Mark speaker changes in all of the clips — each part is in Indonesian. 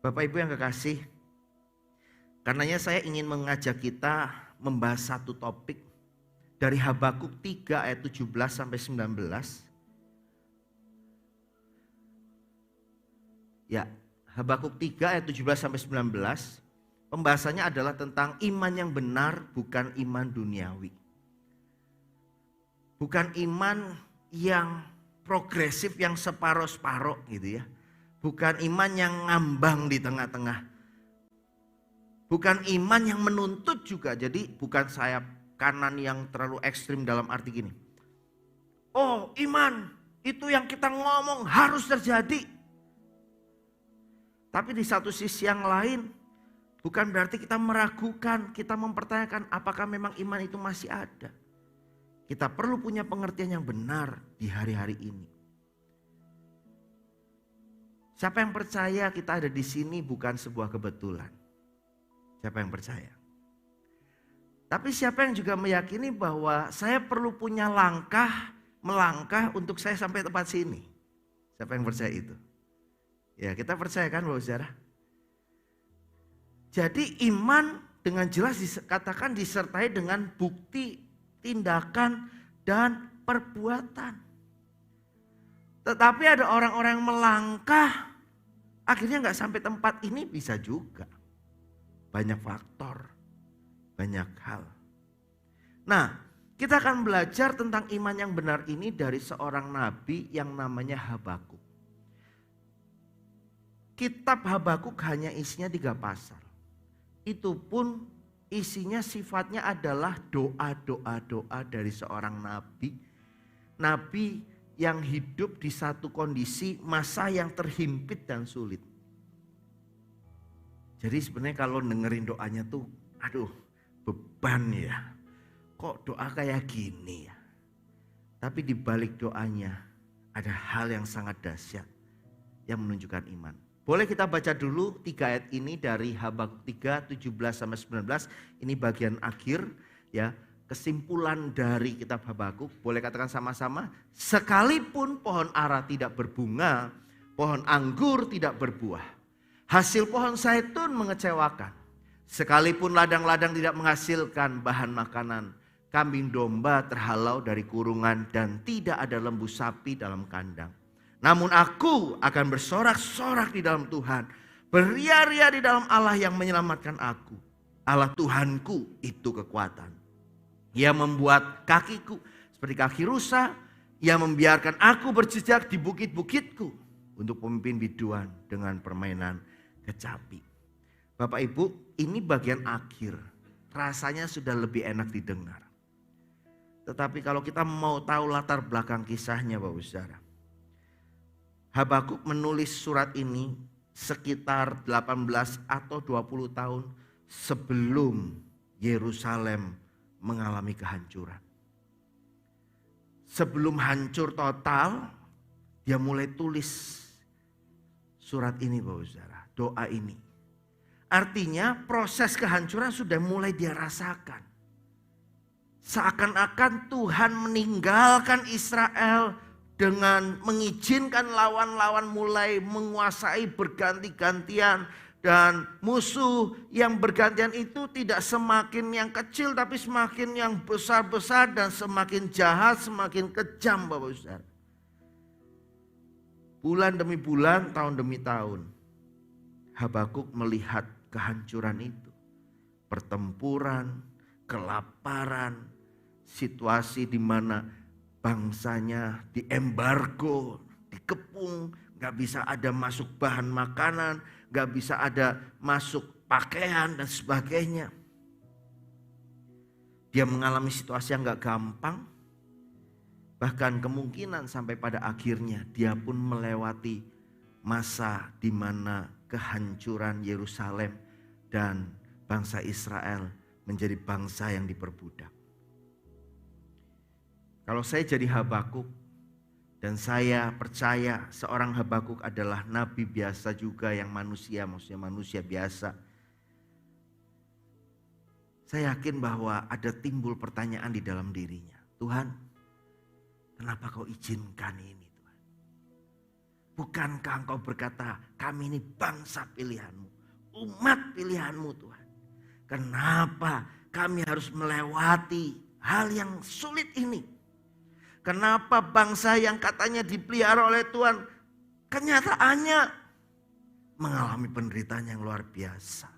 Speaker 1: Bapak Ibu yang kekasih, karenanya saya ingin mengajak kita membahas satu topik dari Habakuk 3 ayat 17 sampai 19. Ya, Habakuk 3 ayat 17 sampai 19. Pembahasannya adalah tentang iman yang benar, bukan iman duniawi. Bukan iman yang progresif, yang separuh-separuh gitu ya. Bukan iman yang ngambang di tengah-tengah. Bukan iman yang menuntut juga. Jadi bukan sayap kanan yang terlalu ekstrim dalam arti gini. Oh, iman itu yang kita ngomong harus terjadi. Tapi di satu sisi yang lain, bukan berarti kita meragukan, kita mempertanyakan apakah memang iman itu masih ada. Kita perlu punya pengertian yang benar di hari-hari ini. Siapa yang percaya kita ada di sini bukan sebuah kebetulan. Siapa yang percaya? Tapi siapa yang juga meyakini bahwa saya perlu punya melangkah untuk saya sampai tempat sini. Siapa yang percaya itu? Ya, kita percaya kan Bapak Saudara? Jadi iman dengan jelas dikatakan disertai dengan bukti, tindakan, dan perbuatan. Tetapi ada orang-orang yang melangkah, akhirnya gak sampai tempat ini, bisa juga. Banyak faktor, banyak hal. Nah, kita akan belajar tentang iman yang benar ini dari seorang nabi yang namanya Habakuk. Kitab Habakuk hanya isinya 3 pasal. Itu pun isinya sifatnya adalah doa dari seorang nabi. Nabi yang hidup di satu kondisi masa yang terhimpit dan sulit. Jadi sebenarnya kalau dengerin doanya tuh, aduh beban ya. Kok doa kayak gini ya? Tapi di balik doanya ada hal yang sangat dahsyat yang menunjukkan iman. Boleh kita baca dulu 3 ayat ini dari Habakuk 3, 17 sampai 19. Ini bagian akhir ya, kesimpulan dari kitab Habakuk. Boleh katakan sama-sama, sekalipun pohon ara tidak berbunga, pohon anggur tidak berbuah, hasil pohon zaitun mengecewakan, sekalipun ladang-ladang tidak menghasilkan bahan makanan, kambing domba terhalau dari kurungan dan tidak ada lembu sapi dalam kandang. Namun aku akan bersorak-sorak di dalam Tuhan, beria-ria di dalam Allah yang menyelamatkan aku. Allah Tuhanku itu kekuatan. Ia membuat kakiku seperti kaki rusa. Ia membiarkan aku berjejak di bukit-bukitku untuk pemimpin biduan dengan permainan kecapi. Bapak Ibu, ini bagian akhir. Rasanya sudah lebih enak didengar. Tetapi kalau kita mau tahu latar belakang kisahnya Bapak Saudara. Habakuk menulis surat ini sekitar 18 atau 20 tahun sebelum Yerusalem mengalami kehancuran. Sebelum hancur total, dia mulai tulis surat ini Bapak Saudara, doa ini. Artinya proses kehancuran sudah mulai dia rasakan. Seakan-akan Tuhan meninggalkan Israel dengan mengizinkan lawan-lawan mulai menguasai berganti-gantian. Dan musuh yang bergantian itu tidak semakin yang kecil tapi semakin yang besar-besar dan semakin jahat, semakin kejam Bapak Saudara. Bulan demi bulan, tahun demi tahun, Habakuk melihat kehancuran itu. Pertempuran, kelaparan, situasi di mana bangsanya diembargo, dikepung, gak bisa ada masuk bahan makanan, gak bisa ada masuk pakaian dan sebagainya. Dia mengalami situasi yang gak gampang. Bahkan kemungkinan sampai pada akhirnya dia pun melewati masa di mana kehancuran Yerusalem dan bangsa Israel menjadi bangsa yang diperbudak. Kalau saya jadi Habakuk dan saya percaya seorang Habakuk adalah nabi biasa juga yang manusia, maksudnya manusia biasa. Saya yakin bahwa ada timbul pertanyaan di dalam dirinya. Tuhan, kenapa kau izinkan ini Tuhan? Bukankah engkau berkata, kami ini bangsa pilihanmu, umat pilihanmu Tuhan. Kenapa kami harus melewati hal yang sulit ini? Kenapa bangsa yang katanya dipelihara oleh Tuhan, kenyataannya mengalami penderitaan yang luar biasa.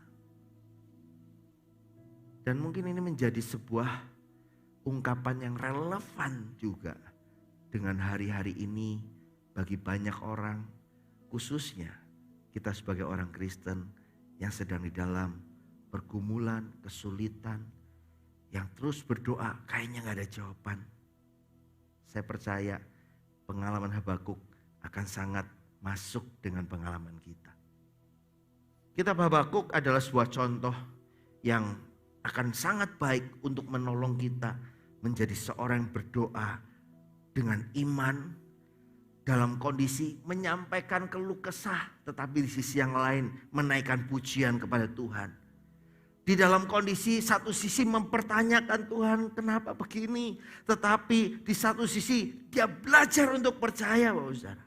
Speaker 1: Dan mungkin ini menjadi sebuah ungkapan yang relevan juga dengan hari-hari ini bagi banyak orang, khususnya kita sebagai orang Kristen yang sedang di dalam pergumulan, kesulitan, yang terus berdoa kayaknya gak ada jawaban. Saya percaya pengalaman Habakuk akan sangat masuk dengan pengalaman kita. Kitab Habakuk adalah sebuah contoh yang akan sangat baik untuk menolong kita menjadi seorang yang berdoa dengan iman dalam kondisi menyampaikan keluh kesah, tetapi di sisi yang lain menaikkan pujian kepada Tuhan. Di dalam kondisi satu sisi mempertanyakan Tuhan kenapa begini. Tetapi di satu sisi dia belajar untuk percaya Bapak Saudara.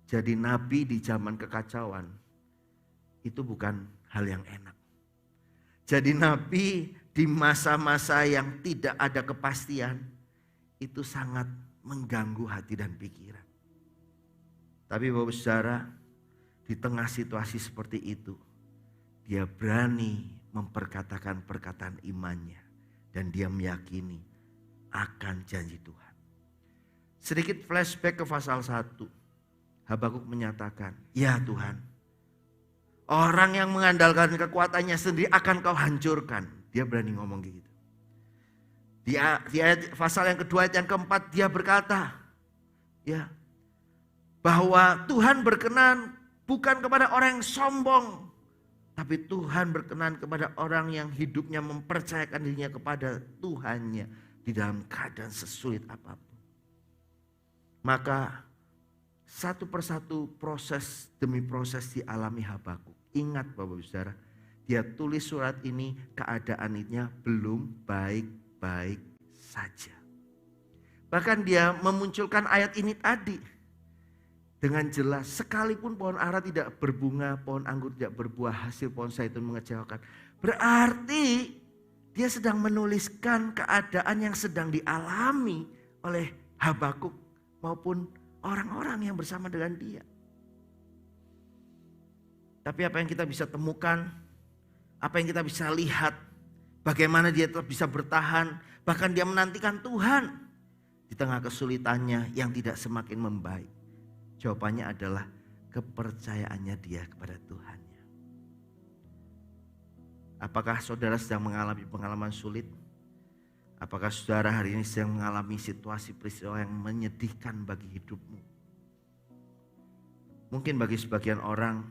Speaker 1: Jadi nabi di zaman kekacauan itu bukan hal yang enak. Jadi nabi di masa-masa yang tidak ada kepastian itu sangat mengganggu hati dan pikiran. Tapi Bapak Saudara, di tengah situasi seperti itu, dia berani memperkatakan perkataan imannya. Dan dia meyakini akan janji Tuhan. Sedikit flashback ke pasal 1. Habakuk menyatakan, ya Tuhan, orang yang mengandalkan kekuatannya sendiri akan kau hancurkan. Dia berani ngomong gitu. Di ayat pasal yang kedua, ayat yang keempat, dia berkata, ya, bahwa Tuhan berkenan bukan kepada orang yang sombong, tapi Tuhan berkenan kepada orang yang hidupnya mempercayakan dirinya kepada Tuhannya di dalam keadaan sesulit apapun. Maka satu persatu proses demi proses dialami Habakuk. Ingat Bapak Saudara, dia tulis surat ini keadaannya belum baik-baik saja. Bahkan dia memunculkan ayat ini tadi. Dengan jelas, sekalipun pohon ara tidak berbunga, pohon anggur tidak berbuah, hasil pohon zaitun mengecewakan. Berarti dia sedang menuliskan keadaan yang sedang dialami oleh Habakuk maupun orang-orang yang bersama dengan dia. Tapi apa yang kita bisa temukan, apa yang kita bisa lihat, bagaimana dia tetap bisa bertahan, bahkan dia menantikan Tuhan di tengah kesulitannya yang tidak semakin membaik. Jawabannya adalah kepercayaannya dia kepada Tuhannya. Apakah saudara sedang mengalami pengalaman sulit? Apakah saudara hari ini sedang mengalami situasi peristiwa yang menyedihkan bagi hidupmu? Mungkin bagi sebagian orang,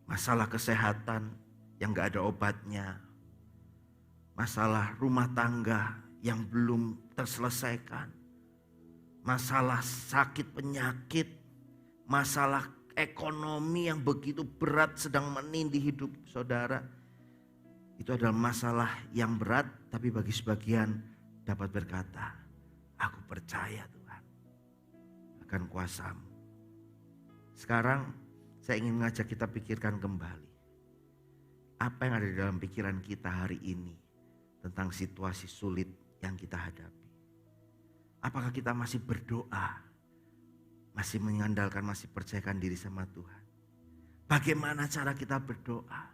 Speaker 1: masalah kesehatan yang gak ada obatnya, masalah rumah tangga yang belum terselesaikan, masalah sakit penyakit, masalah ekonomi yang begitu berat sedang menindih hidup saudara. Itu adalah masalah yang berat, tapi bagi sebagian dapat berkata, aku percaya Tuhan akan kuasa-Mu. Sekarang saya ingin mengajak kita pikirkan kembali apa yang ada di dalam pikiran kita hari ini tentang situasi sulit yang kita hadapi. Apakah kita masih berdoa, masih mengandalkan, masih percayakan diri sama Tuhan? Bagaimana cara kita berdoa?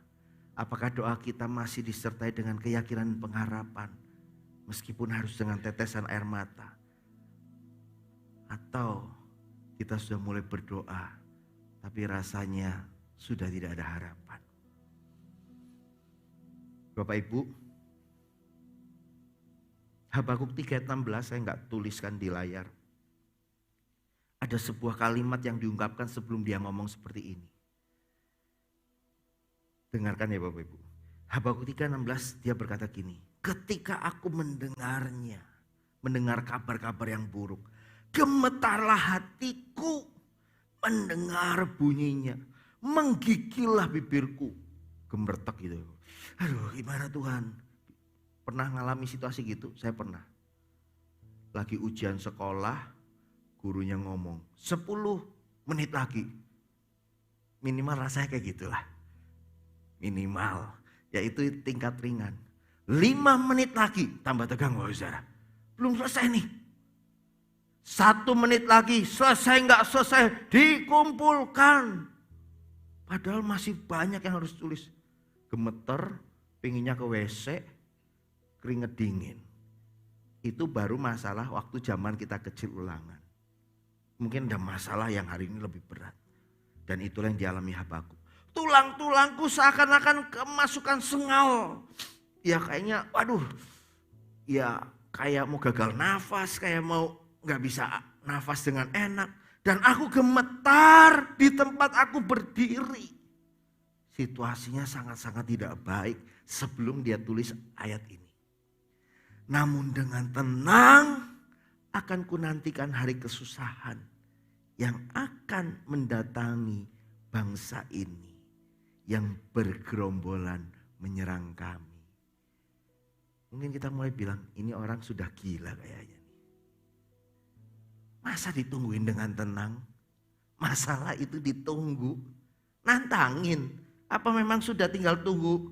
Speaker 1: Apakah doa kita masih disertai dengan keyakinan dan pengharapan, meskipun harus dengan tetesan air mata? Atau kita sudah mulai berdoa, tapi rasanya sudah tidak ada harapan? Bapak Ibu, Habakuk 3:16 saya nggak tuliskan di layar. Ada sebuah kalimat yang diungkapkan sebelum dia ngomong seperti ini. Dengarkan ya Bapak Ibu. Habakuk 3:16 dia berkata gini. Ketika aku mendengarnya, mendengar kabar-kabar yang buruk, gemetarlah hatiku mendengar bunyinya. Menggigillah bibirku. Gemertek gitu. Aduh gimana Tuhan? Pernah ngalami situasi gitu? Saya pernah. lagi ujian sekolah, gurunya ngomong 10 menit lagi. Minimal rasanya kayak gitulah. Minimal, yaitu tingkat ringan. 5 menit lagi, tambah tegang Bapak Saudara. Belum selesai nih. 1 menit lagi, selesai nggak selesai, dikumpulkan. Padahal masih banyak yang harus tulis. Gemeter, pinginnya ke WC, keringet dingin. Itu baru masalah waktu zaman kita kecil ulangan. Mungkin ada masalah yang hari ini lebih berat. Dan itulah yang dialami Habakuk. Tulang-tulangku seakan-akan kemasukan sengal. Ya kayaknya waduh. Ya kayak mau gagal nafas. Kayak mau gak bisa nafas dengan enak. Dan aku gemetar di tempat aku berdiri. Situasinya sangat-sangat tidak baik sebelum dia tulis ayat ini. Namun dengan tenang akan kunantikan hari kesusahan yang akan mendatangi bangsa ini yang bergerombolan menyerang kami. Mungkin kita mulai bilang ini orang sudah gila kayaknya. Masa ditungguin dengan tenang? Masalah itu ditunggu, nantangin. Apa memang sudah tinggal tunggu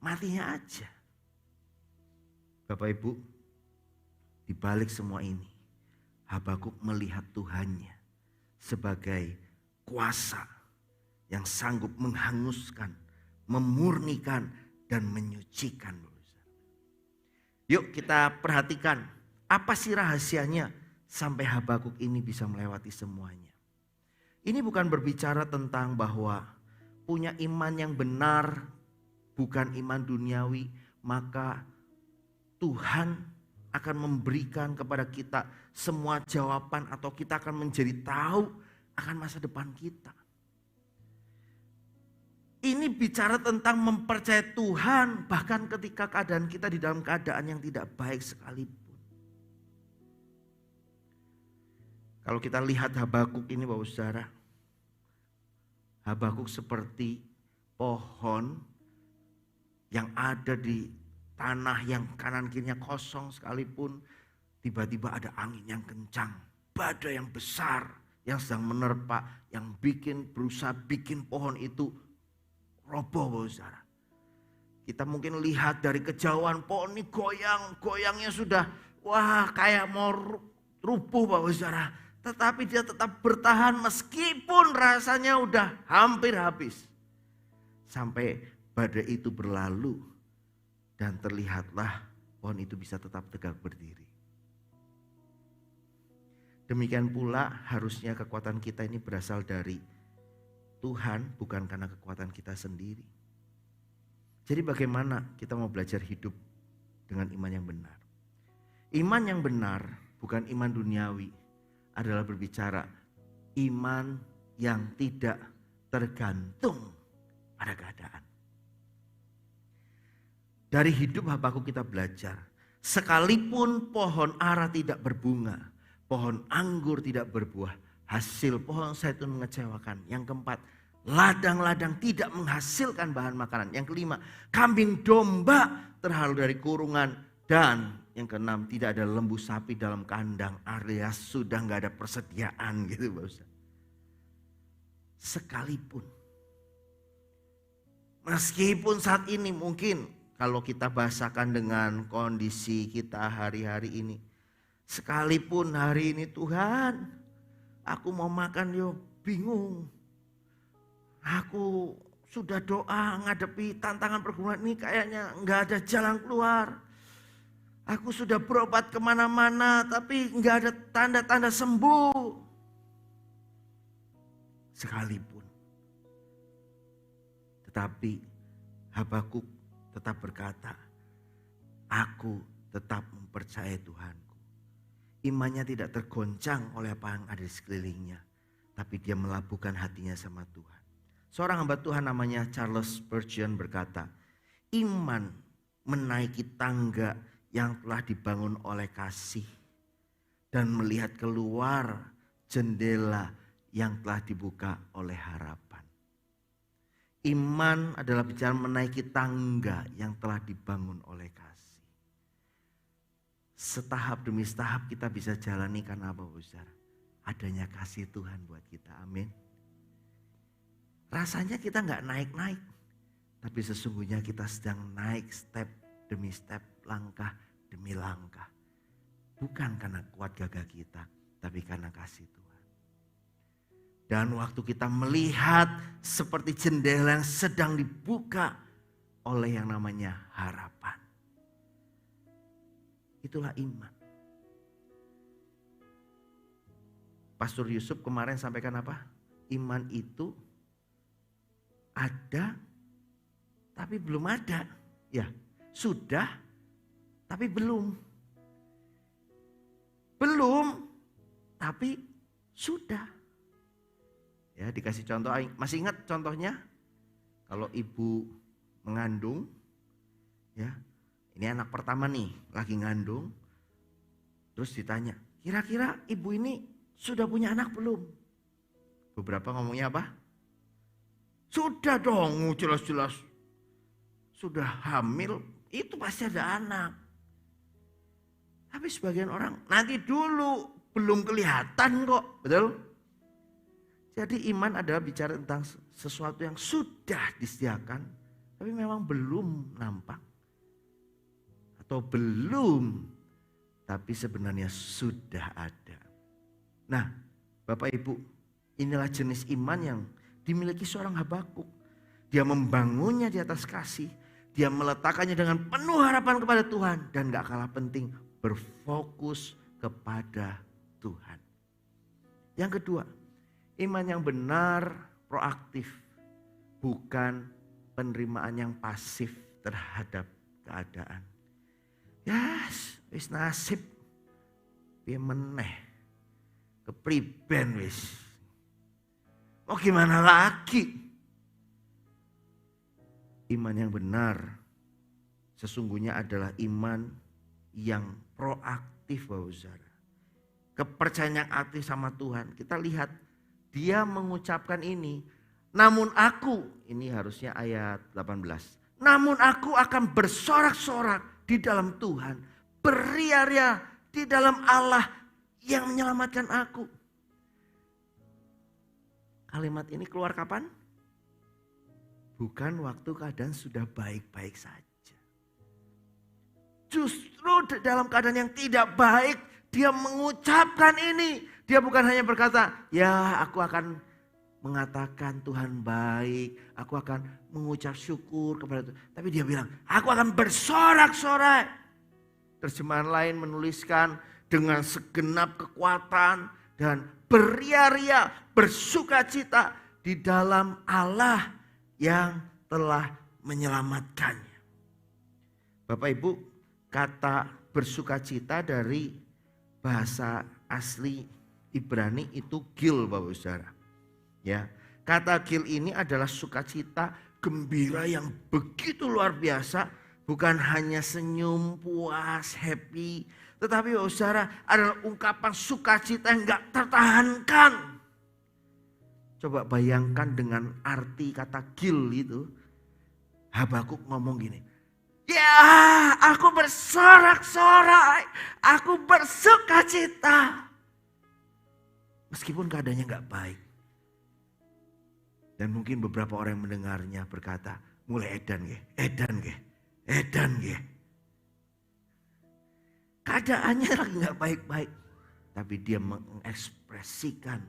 Speaker 1: matinya aja? Bapak Ibu, di balik semua ini, Habakuk melihat Tuhannya sebagai kuasa yang sanggup menghanguskan, memurnikan, dan menyucikan. Yuk kita perhatikan, apa sih rahasianya sampai Habakuk ini bisa melewati semuanya. Ini bukan berbicara tentang bahwa punya iman yang benar, bukan iman duniawi, maka Tuhan akan memberikan kepada kita semua jawaban atau kita akan menjadi tahu akan masa depan kita. Ini bicara tentang mempercayai Tuhan bahkan ketika keadaan kita di dalam keadaan yang tidak baik sekalipun. Kalau kita lihat Habakuk ini Bapak Saudara, Habakuk seperti pohon yang ada di tanah yang kanan kirinya kosong sekalipun, tiba-tiba ada angin yang kencang, badai yang besar yang sedang menerpa, yang berusaha bikin pohon itu roboh Bapak Saudara. Kita mungkin lihat dari kejauhan pohon ini goyangnya sudah wah kayak mau rubuh Bapak Saudara. Tetapi dia tetap bertahan meskipun rasanya udah hampir habis. Sampai badai itu berlalu dan terlihatlah pohon itu bisa tetap tegak berdiri. Demikian pula harusnya kekuatan kita ini berasal dari Tuhan, bukan karena kekuatan kita sendiri. Jadi bagaimana kita mau belajar hidup dengan iman yang benar? Iman yang benar bukan iman duniawi, adalah berbicara iman yang tidak tergantung pada keadaan. Dari hidup Habakuk kita belajar, sekalipun pohon ara tidak berbunga, pohon anggur tidak berbuah, hasil pohon zaitun mengecewakan. Yang keempat, ladang-ladang tidak menghasilkan bahan makanan. Yang kelima, kambing domba terhalau dari kurungan. Dan yang keenam, tidak ada lembu sapi dalam kandang, alias sudah gak ada persediaan gitu Bapak Ustaz. Sekalipun, meskipun saat ini mungkin kalau kita bahasakan dengan kondisi kita hari-hari ini, sekalipun hari ini Tuhan, aku mau makan yo bingung. Aku sudah doa ngadepi tantangan pergumulan ini kayaknya gak ada jalan keluar. Aku sudah berobat kemana-mana tapi gak ada tanda-tanda sembuh. Sekalipun. Tetapi Habakuk tetap berkata, aku tetap mempercayai Tuhanku. Imannya tidak tergoncang oleh apa yang ada di sekelilingnya. Tapi dia melabuhkan hatinya sama Tuhan. Seorang hamba Tuhan namanya Charles Spurgeon berkata, iman menaiki tangga yang telah dibangun oleh kasih dan melihat keluar jendela yang telah dibuka oleh harapan. Iman adalah bicara menaiki tangga yang telah dibangun oleh kasih. setahap demi setahap kita bisa jalani karena apa, saudara? Adanya kasih Tuhan buat kita, amin. Rasanya kita nggak naik-naik, tapi sesungguhnya kita sedang naik step demi step, langkah demi langkah. Bukan karena kuat gagah kita, tapi karena kasih Tuhan. Dan waktu kita melihat seperti jendela yang sedang dibuka oleh yang namanya harapan. Itulah iman. Pastor Yusuf kemarin sampaikan apa? Iman itu ada tapi belum ada. Ya, sudah tapi belum. Belum tapi sudah. Ya, dikasih contoh, masih ingat contohnya? Kalau ibu mengandung, ya, ini anak pertama nih, lagi ngandung. Terus ditanya, kira-kira ibu ini sudah punya anak belum? Beberapa ngomongnya apa? Sudah dong, jelas-jelas. Sudah hamil, itu pasti ada anak. Tapi sebagian orang, nanti dulu, belum kelihatan kok, betul? Jadi iman adalah bicara tentang sesuatu yang sudah disediakan, tapi memang belum nampak. Atau belum, tapi sebenarnya sudah ada. Nah, Bapak Ibu, inilah jenis iman yang dimiliki seorang Habakuk. Dia membangunnya di atas kasih. Dia meletakkannya dengan penuh harapan kepada Tuhan. Dan gak kalah penting, berfokus kepada Tuhan. Yang kedua, iman yang benar, proaktif. Bukan penerimaan yang pasif terhadap keadaan. Yes, wis nasib piye meneh. Kepriben wis. Mau gimana lagi? Iman yang benar sesungguhnya adalah iman yang proaktif, Bapak Saudara. Kepercayaan yang aktif sama Tuhan. Kita lihat dia mengucapkan ini. Namun aku, ini harusnya ayat 18. Namun aku akan bersorak-sorak di dalam Tuhan, beria-ria di dalam Allah yang menyelamatkan aku. Kalimat ini keluar kapan? Bukan waktu keadaan sudah baik-baik saja. Justru dalam keadaan yang tidak baik, dia mengucapkan ini. Dia bukan hanya berkata, ya aku akan mengatakan Tuhan baik, aku akan mengucap syukur kepada Tuhan. Tapi dia bilang, aku akan bersorak-sorai. Terjemahan lain menuliskan dengan segenap kekuatan dan beria-ria, bersukacita di dalam Allah yang telah menyelamatkannya. Bapak Ibu, kata bersukacita dari bahasa asli Ibrani itu gil, Bapak Saudara. Ya, kata gil ini adalah sukacita, gembira yang begitu luar biasa, bukan hanya senyum, puas, happy, tetapi Bapak Saudara adalah ungkapan sukacita yang enggak tertahankan. Coba bayangkan dengan arti kata gil itu. Habakuk ngomong gini, ya aku bersorak-sorai, aku bersukacita. Meskipun keadaannya enggak baik. Dan mungkin beberapa orang yang mendengarnya berkata, mulai edan ge, edan ge. Keadaannya lagi gak baik-baik. Tapi dia mengekspresikan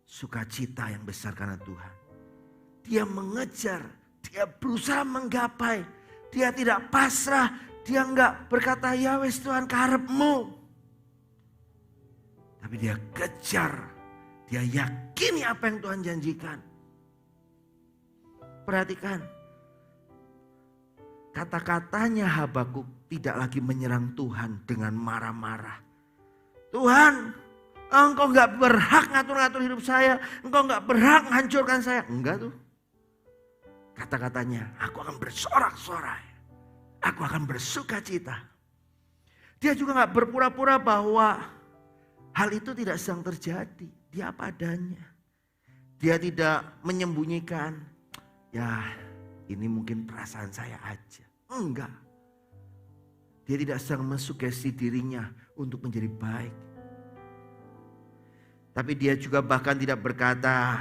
Speaker 1: sukacita yang besar karena Tuhan. Dia mengejar, dia berusaha menggapai. Dia tidak pasrah, dia gak berkata, ya wes Tuhan karepmu. Tapi dia kejar, dia yakini apa yang Tuhan janjikan. Perhatikan, kata-katanya Habakuk tidak lagi menyerang Tuhan dengan marah-marah. Tuhan, engkau gak berhak ngatur-ngatur hidup saya. Engkau gak berhak menghancurkan saya. Enggak tuh. Kata-katanya, aku akan bersorak-sorai. Aku akan bersukacita. Dia juga gak berpura-pura bahwa hal itu tidak sedang terjadi. Dia apa adanya. Dia tidak menyembunyikan. Ya, ini mungkin perasaan saya aja. Enggak. Dia tidak sedang mensugesti dirinya untuk menjadi baik. Tapi dia juga bahkan tidak berkata,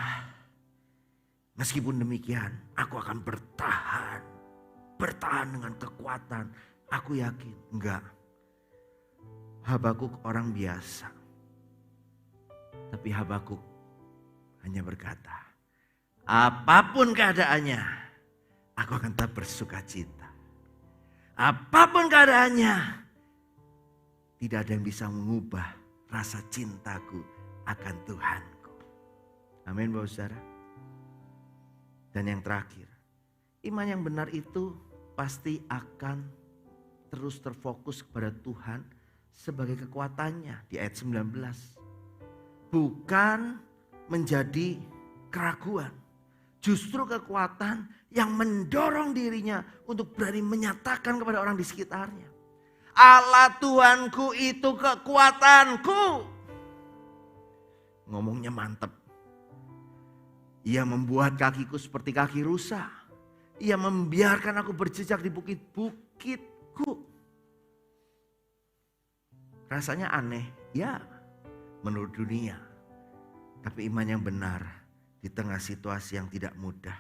Speaker 1: meskipun demikian aku akan bertahan. Bertahan dengan kekuatan. Aku yakin. Enggak. Habakuk orang biasa. Tapi Habakuk hanya berkata, apapun keadaannya, aku akan tetap bersuka cita. Apapun keadaannya, tidak ada yang bisa mengubah rasa cintaku akan Tuhanku. Amin, Bapak Saudara. Dan yang terakhir, iman yang benar itu pasti akan terus terfokus kepada Tuhan sebagai kekuatannya di ayat 19. Bukan menjadi keraguan. Justru kekuatan yang mendorong dirinya untuk berani menyatakan kepada orang di sekitarnya. Allah Tuhanku itu kekuatanku. Ngomongnya mantap. Ia membuat kakiku seperti kaki rusa. Ia membiarkan aku berjejak di bukit-bukitku. Rasanya aneh, ya menurut dunia. Tapi iman yang benar di tengah situasi yang tidak mudah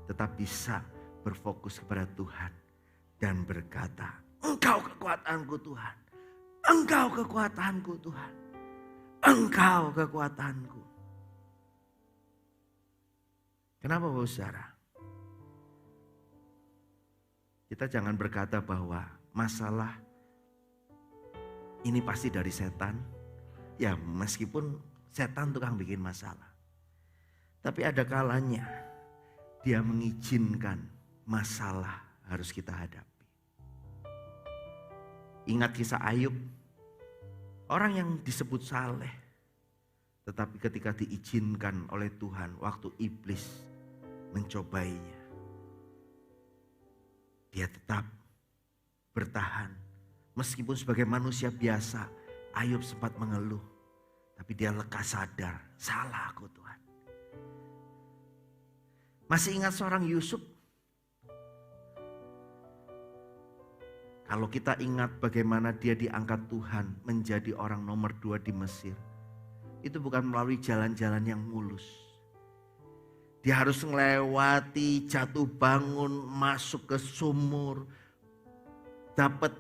Speaker 1: tetap bisa berfokus kepada Tuhan dan berkata, Engkau kekuatanku Tuhan. Engkau kekuatanku Tuhan. Engkau kekuatanku. Kenapa Bapak Saudara? Kita jangan berkata bahwa masalah ini pasti dari setan. Ya meskipun setan tukang bikin masalah. Tapi ada kalanya dia mengizinkan masalah harus kita hadapi. Ingat kisah Ayub. Orang yang disebut saleh. Tetapi ketika diizinkan oleh Tuhan waktu iblis mencobainya. Dia tetap bertahan. Meskipun sebagai manusia biasa Ayub sempat mengeluh. Tapi dia lekas sadar, salah aku Tuhan. Masih ingat seorang Yusuf? Kalau kita ingat bagaimana dia diangkat Tuhan menjadi orang nomor 2 di Mesir. Itu bukan melalui jalan-jalan yang mulus. Dia harus melewati jatuh bangun, masuk ke sumur. Dapat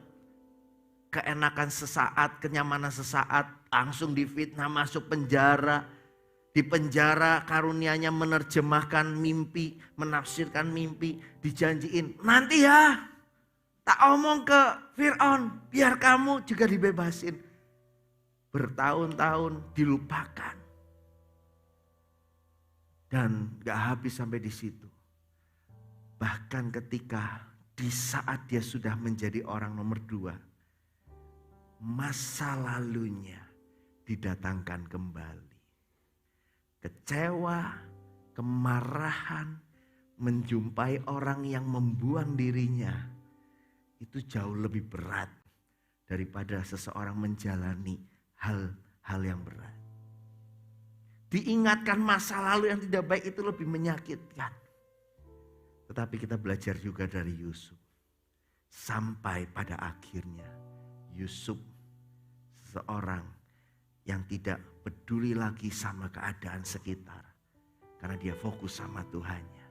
Speaker 1: keenakan sesaat, kenyamanan sesaat, langsung difitnah masuk penjara. Di penjara karunianya menerjemahkan mimpi, menafsirkan mimpi, dijanjiin nanti ya tak omong ke Fir'aun biar kamu juga dibebasin. Bertahun-tahun dilupakan. Dan gak habis sampai di situ. Bahkan ketika di saat dia sudah menjadi orang nomor 2, masa lalunya didatangkan kembali. Kecewa, kemarahan, menjumpai orang yang membuang dirinya. Itu jauh lebih berat daripada seseorang menjalani hal-hal yang berat. Diingatkan masa lalu yang tidak baik itu lebih menyakitkan. Tetapi kita belajar juga dari Yusuf. Sampai pada akhirnya Yusuf seorang yang tidak peduli lagi sama keadaan sekitar. Karena dia fokus sama Tuhannya.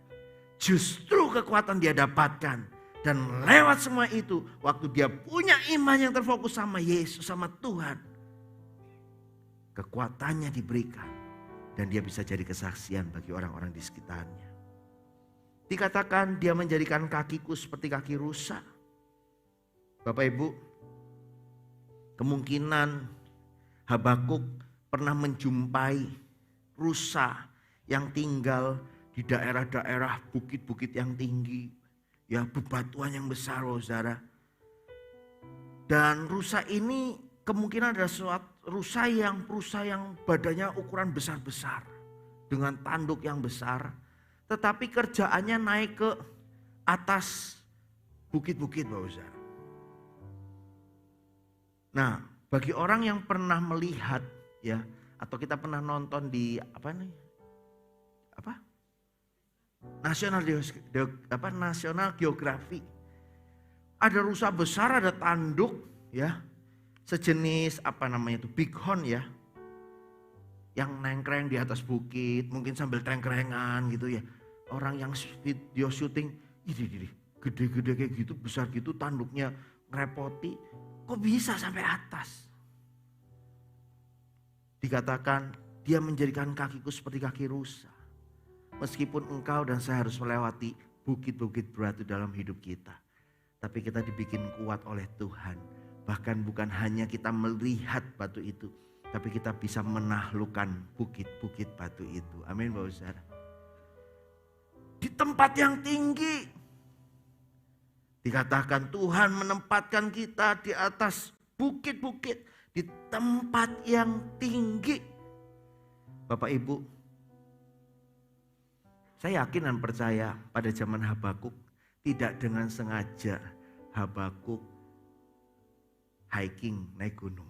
Speaker 1: Justru kekuatan dia dapatkan. Dan lewat semua itu, waktu dia punya iman yang terfokus sama Yesus, sama Tuhan. Kekuatannya diberikan. Dan dia bisa jadi kesaksian bagi orang-orang di sekitarnya. Dikatakan dia menjadikan kakiku seperti kaki rusa. Bapak Ibu, kemungkinan Habakuk pernah menjumpai rusa yang tinggal di daerah-daerah bukit-bukit yang tinggi. Ya, bebatuan yang besar, saudara. Dan rusa ini kemungkinan adalah rusa yang badannya ukuran besar-besar. Dengan tanduk yang besar. Tetapi kerjaannya naik ke atas bukit-bukit, Bapak Saudara. Nah, bagi orang yang pernah melihat ya, atau kita pernah nonton di National Geography. Ada rusa besar, ada tanduk ya. Sejenis bighorn ya. Yang nengkreng di atas bukit, mungkin sambil tengkrengan gitu ya. Orang yang video syuting, ini gede-gede kayak gitu, besar gitu, tanduknya ngerepoti. Kok bisa sampai atas? Dikatakan dia menjadikan kakiku seperti kaki rusa. Meskipun engkau dan saya harus melewati bukit-bukit berat dalam hidup kita. Tapi kita dibikin kuat oleh Tuhan. Bahkan bukan hanya kita melihat batu itu, tapi kita bisa menaklukkan bukit-bukit batu itu. Amin Bapak Saudara. Di tempat yang tinggi. Dikatakan Tuhan menempatkan kita di atas bukit-bukit. Di tempat yang tinggi. Bapak Ibu, saya yakin dan percaya pada zaman Habakuk tidak dengan sengaja Habakuk hiking naik gunung.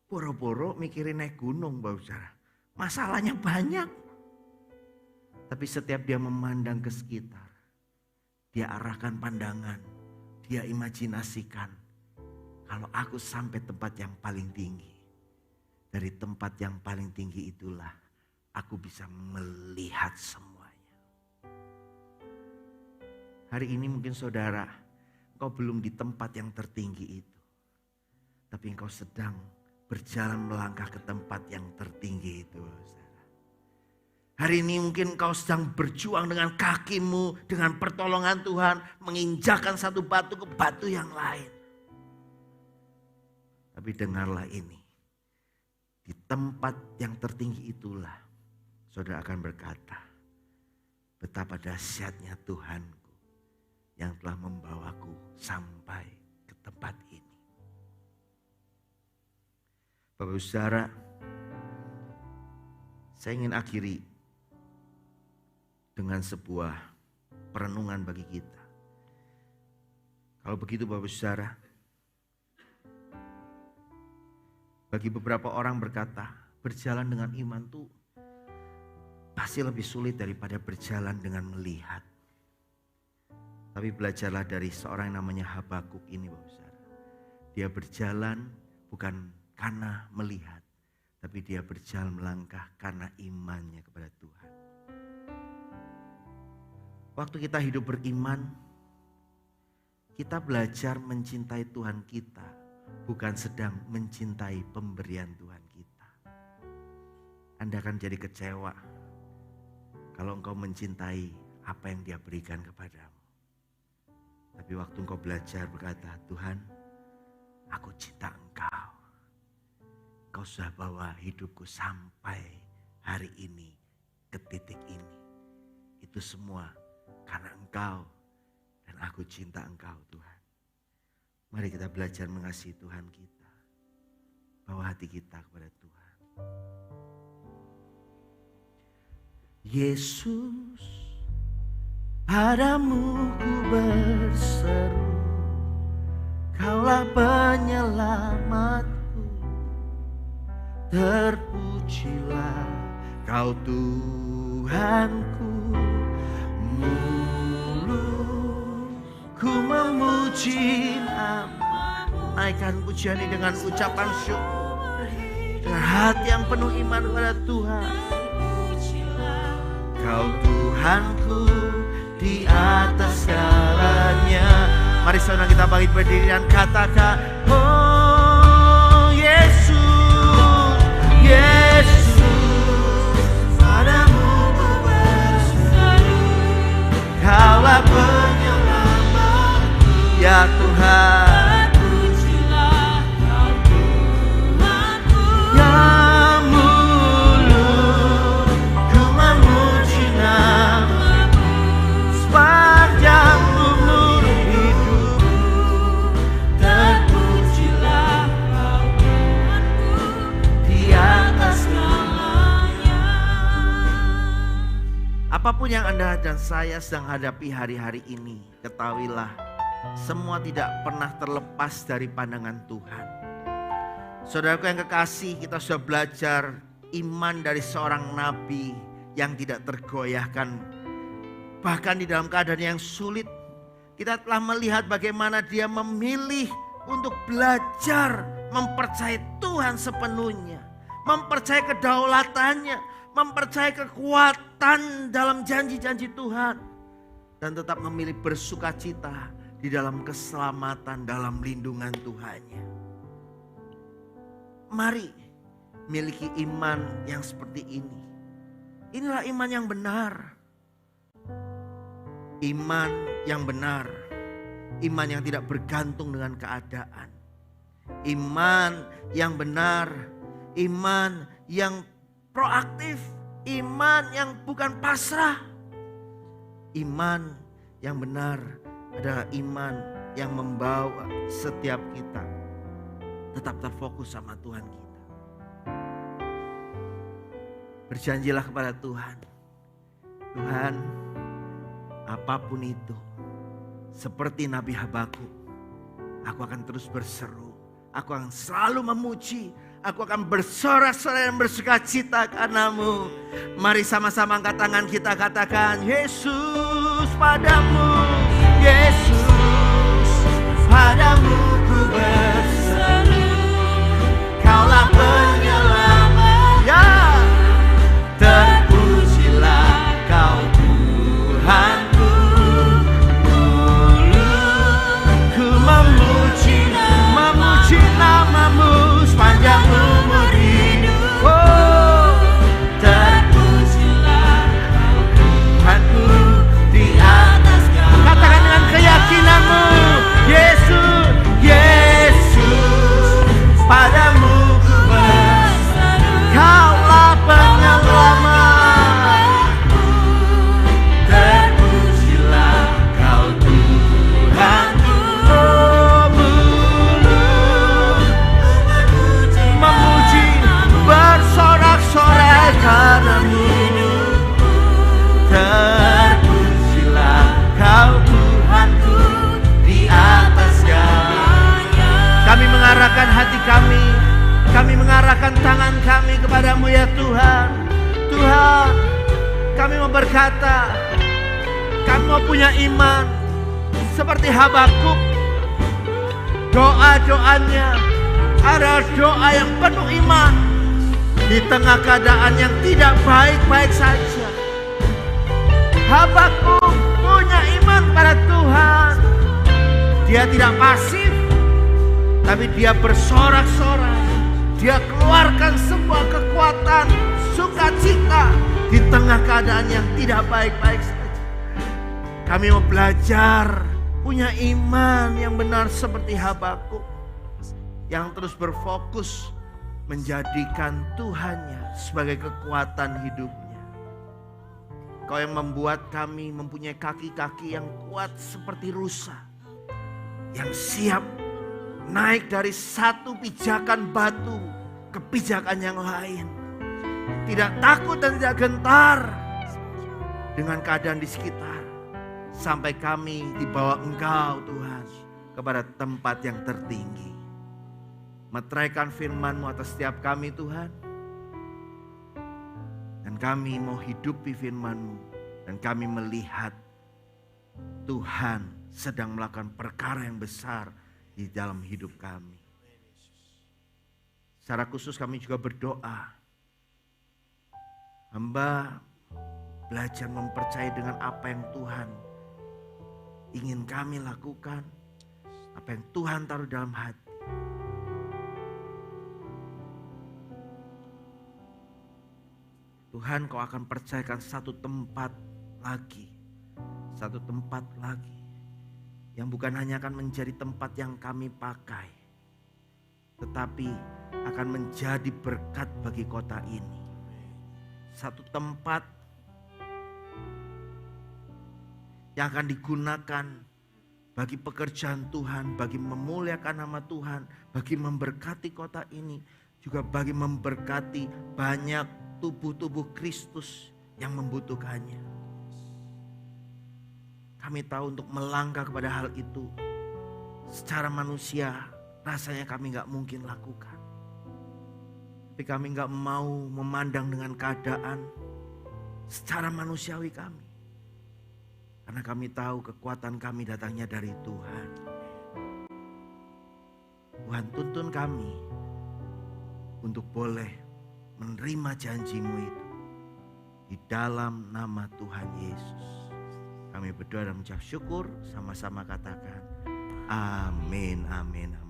Speaker 1: Boro-boro mikirin naik gunung Bapak Saudara. Masalahnya banyak. Tapi setiap dia memandang ke sekitar, dia arahkan pandangan, dia imajinasikan. Kalau aku sampai tempat yang paling tinggi, dari tempat yang paling tinggi itulah aku bisa melihat semuanya. Hari ini mungkin saudara, engkau belum di tempat yang tertinggi itu. Tapi engkau sedang berjalan melangkah ke tempat yang tertinggi itu. Hari ini mungkin engkau sedang berjuang dengan kakimu, dengan pertolongan Tuhan, menginjakkan satu batu ke batu yang lain. Tapi dengarlah ini, di tempat yang tertinggi itulah saudara akan berkata, betapa dahsyatnya Tuhanku yang telah membawaku sampai ke tempat ini. Bapak Saudara, saya ingin akhiri dengan sebuah perenungan bagi kita. Kalau begitu Bapak Saudara, bagi beberapa orang berkata, berjalan dengan iman itu pasti lebih sulit daripada berjalan dengan melihat. Tapi belajarlah dari seorang yang namanya Habakuk ini Bapak Saudara. Dia berjalan bukan karena melihat, tapi dia berjalan melangkah karena imannya kepada Tuhan. Waktu kita hidup beriman, kita belajar mencintai Tuhan kita, bukan sedang mencintai pemberian Tuhan kita. Anda akan jadi kecewa kalau engkau mencintai apa yang Dia berikan kepadamu. Tapi waktu engkau belajar berkata, Tuhan, aku cinta Engkau. Engkau sudah bawa hidupku sampai hari ini, ke titik ini. Itu semua karena Engkau dan aku cinta Engkau Tuhan. Mari kita belajar mengasihi Tuhan kita. Bawa hati kita kepada Tuhan. Yesus, padamu ku berseru, Kaulah penyelamatku. Terpujilah Kau Tuhanku. Mulutku memuji nama-Mu. Naikkan pujian ini dengan ucapan syukur, dengan hati yang penuh iman kepada Tuhan. Kau Tuhanku di atas segalanya. Mari saudara kita bangkit berdiri dan katakan, oh Yesus, Yesus, padamu ku berseru, Kaulah penyelamatku, ya Tuhan. Apapun yang Anda dan saya sedang hadapi hari-hari ini, ketahuilah semua tidak pernah terlepas dari pandangan Tuhan. Saudaraku yang kekasih, kita sudah belajar iman dari seorang nabi yang tidak tergoyahkan. Bahkan di dalam keadaan yang sulit, Kita telah melihat bagaimana dia memilih untuk belajar mempercayai Tuhan sepenuhnya. Mempercayai kedaulatannya, mempercayai kekuatan dalam janji-janji Tuhan. Dan tetap memilih bersukacita di dalam keselamatan, dalam lindungan Tuhannya. Mari miliki iman yang seperti ini. Inilah iman yang benar. Iman yang benar. Iman yang tidak bergantung dengan keadaan. Iman yang benar. Iman yang proaktif. Iman yang bukan pasrah. Iman yang benar adalah iman yang membawa setiap kita tetap terfokus sama Tuhan kita. Berjanjilah kepada Tuhan. Tuhan, apapun itu, seperti Nabi Habakuk, aku akan terus berseru. Aku akan selalu memuji. Aku akan bersorak-sorai dan bersukacita karenamu. Mari sama-sama angkat tangan kita, katakan, Yesus padamu, Yesus padamu ku berseru. Kaulah penyelamat, ya. Terpujilah kau Tuhanku. Ku memuji namamu sepanjang umur hidup. Oh, terpujilah kau Tuhanku di atas segala. Katakan dengan keyakinanmu, Yesus, Yesus padamu ku berseru. Kaulah penyelamatku. Terpujilah kau Tuhanku. Memuji, bersorak-sorai karenamu. Terpujilah kau Tuhanku di atas segalanya. Kami mengarahkan hati kami mengarahkan tangan kami kepadamu ya Tuhan. Tuhan, kami mau berkata, kami mau punya iman seperti Habakuk. Doa-doanya adalah doa yang penuh iman di tengah keadaan yang tidak baik-baik saja. Habakuk punya iman pada Tuhan. Dia tidak pasif, tapi dia bersorak-sorai. Dia keluarkan sebuah kekuatan sukacita di tengah keadaan yang tidak baik-baik saja. Kami mau belajar punya iman yang benar seperti Habakuk, yang terus berfokus menjadikan Tuhannya sebagai kekuatan hidupnya. Kau yang membuat kami mempunyai kaki-kaki yang kuat seperti rusa, yang siap naik dari satu pijakan batu ke pijakan yang lain. Tidak takut dan tidak gentar dengan keadaan di sekitar. Sampai kami dibawa Engkau Tuhan kepada tempat yang tertinggi. Meteraikan firman-Mu atas setiap kami Tuhan. Dan kami mau hidupi firman-Mu. Dan kami melihat Tuhan sedang melakukan perkara yang besar di dalam hidup kami. Secara khusus kami juga berdoa. Hamba belajar mempercayai dengan apa yang Tuhan ingin kami lakukan. Apa yang Tuhan taruh dalam hati. Tuhan, Kau akan percayakan satu tempat lagi. Satu tempat lagi. Yang bukan hanya akan menjadi tempat yang kami pakai. Tetapi akan menjadi berkat bagi kota ini. Satu tempat yang akan digunakan bagi pekerjaan Tuhan, bagi memuliakan nama Tuhan, bagi memberkati kota ini, juga bagi memberkati banyak tubuh-tubuh Kristus yang membutuhkannya. Kami tahu untuk melangkah kepada hal itu secara manusia rasanya kami gak mungkin lakukan. Tapi kami gak mau memandang dengan keadaan secara manusiawi kami. Karena kami tahu kekuatan kami datangnya dari Tuhan. Tuhan, tuntun kami untuk boleh menerima janji-Mu itu. Di dalam nama Tuhan Yesus. Kami berdoa dan mengucap syukur, sama-sama katakan amin, amin, amin.